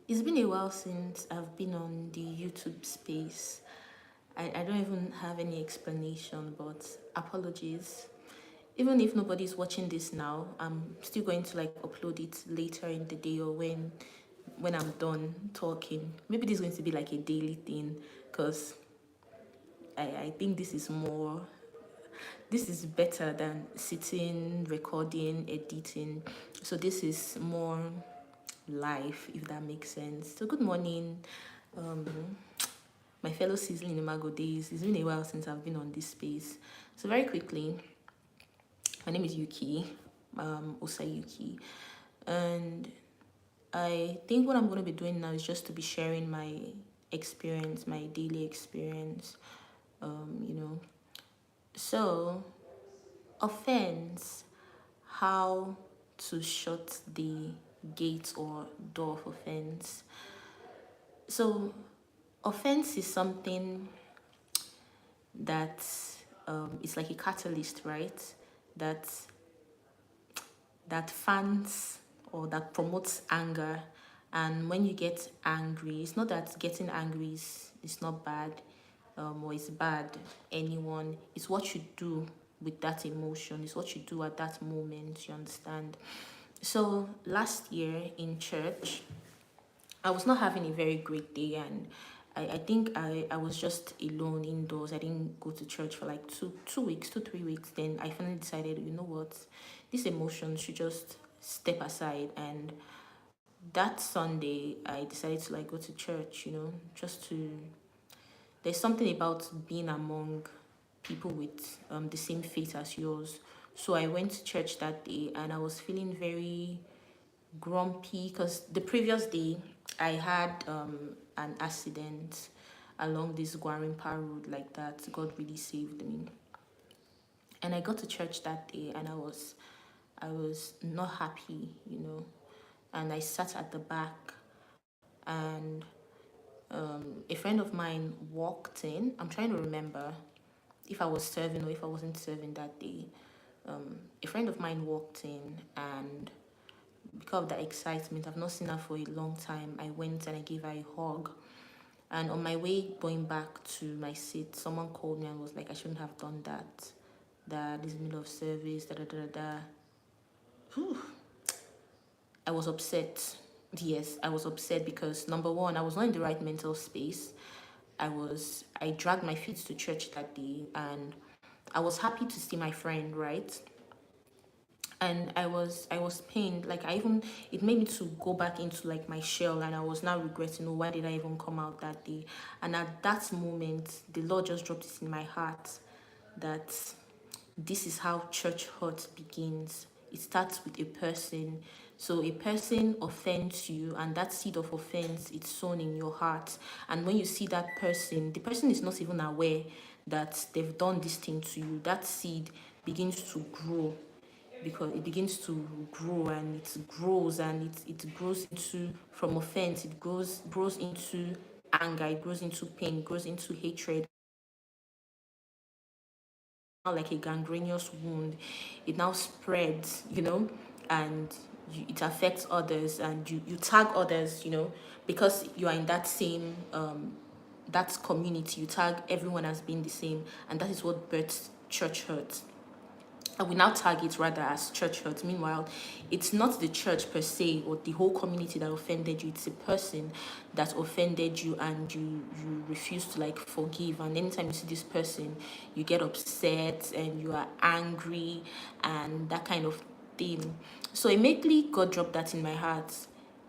It's been a while since I've been on the YouTube space. I don't even have any explanation, but apologies. Even if nobody's watching this now, I'm still going to like upload it later in the day or when I'm done talking. Maybe this is going to be like a daily thing because I think this is better than sitting, recording, editing. So this is more live, if that makes sense. So good morning, um, my fellow sizzling imago days. It's been a while since I've been on this space. So very quickly, my name is Yuki, Osayuki, and I think what I'm going to be doing now is just to be sharing my experience, my daily experience, you know. So, offense, how to shut the gate or door of offense. So, offense is something that it's like a catalyst, right? That that fans or that promotes anger. And when you get angry, it's not that getting angry is not bad, or it's bad, anyone. It's what you do with that emotion, it's what you do at that moment, you understand? So last year in church, I was not having a very great day, and I think I was just alone indoors. I didn't go to church for like 2 weeks, 3 weeks. Then I finally decided, you know what, this emotion should just step aside. And that Sunday I decided to like go to church, just to there's something about being among people with the same faith as yours. So I went to church that day and I was feeling very grumpy because the previous day I had an accident along this Guarimpa road like that. God really saved me. And I got to church that day and I was not happy, And I sat at the back and a friend of mine walked in. I'm trying to remember if I was serving or if I wasn't serving that day. A friend of mine walked in and because of that excitement, I've not seen her for a long time. I went and I gave her a hug. And on my way going back to my seat, someone called me and was like, I shouldn't have done that. That this is middle of service, da da da da. Whew. I was upset. Yes, I was upset because number one, I was not in the right mental space. I dragged my feet to church that day and I was happy to see my friend, right? And I was pained. Like I even it made me to go back into like my shell, and I was now regretting, oh, why did I even come out that day? And at that moment the Lord just dropped it in my heart that this is how church hurt begins. It starts with a person. So a person offends you, and that seed of offense is sown in your heart. And when you see that person, the person is not even aware that they've done this thing to you. That seed begins to grow because it begins to grow and it grows into from offense, it grows into anger, it grows into pain, it grows into hatred, like a gangrenous wound. It now spreads, and it affects others, and you tag others, because you are in that same that community. You tag everyone as being the same, and that is what births church hurt. And we now tag it rather as church hurt. Meanwhile, it's not the church per se or the whole community that offended you. It's a person that offended you, and you refuse to like forgive. And anytime you see this person, you get upset and you are angry and that kind of thing. So immediately God dropped that in my heart.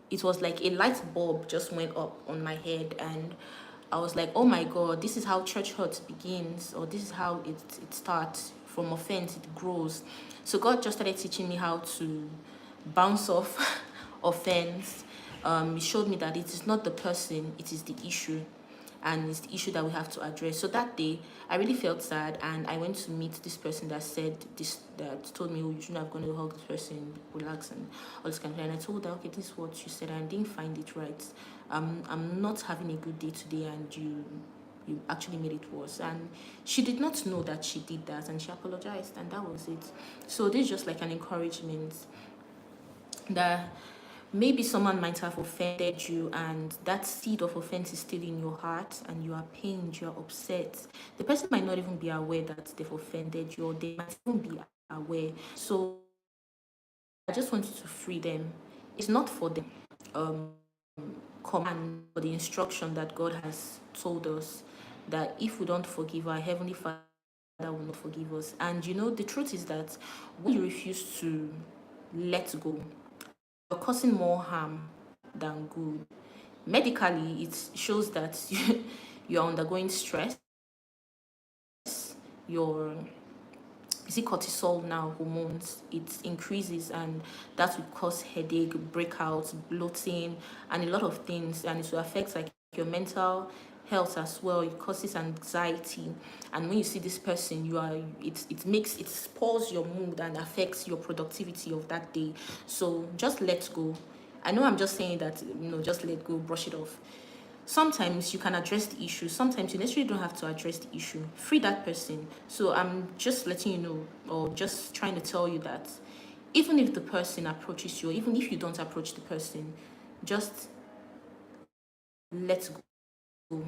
It was like a light bulb just went up on my head, and I was like, oh my God, this is how church hurt begins, or this is how it starts. From offense, it grows. So God just started teaching me how to bounce off offense. He showed me that it is not the person, it is the issue. And it's the issue that we have to address. So that day, I really felt sad, and I went to meet this person that said this, that told me, oh, you shouldn't have gone to hug this person, relax, and all this kind of thing. And I told her, okay, this is what you said, and I didn't find it right. I'm not having a good day today, and you actually made it worse. And she did not know that she did that, and she apologized, and that was it. So this is just like an encouragement that maybe someone might have offended you, and that seed of offense is still in your heart, and you are pained, you are upset. The person might not even be aware that they've offended you, or they might even be aware. So I just wanted to free them. It's not for them. Command or the instruction that God has told us, that if we don't forgive, our Heavenly Father will not forgive us. And you know, the truth is that when you refuse to let go, you're causing more harm than good. Medically, it shows that you're undergoing stress, your is it cortisol now, hormones, it increases, and that will cause headache, breakouts, bloating, and a lot of things, and it will affect like your mental health as well. It causes anxiety, and when you see this person, it spoils your mood and affects your productivity of that day. So just let go. I know I'm just saying that, just let go, brush it off. Sometimes you can address the issue, sometimes you necessarily don't have to address the issue. Free that person. So I'm just letting you know, or just trying to tell you that even if the person approaches you, or even if you don't approach the person, just let go.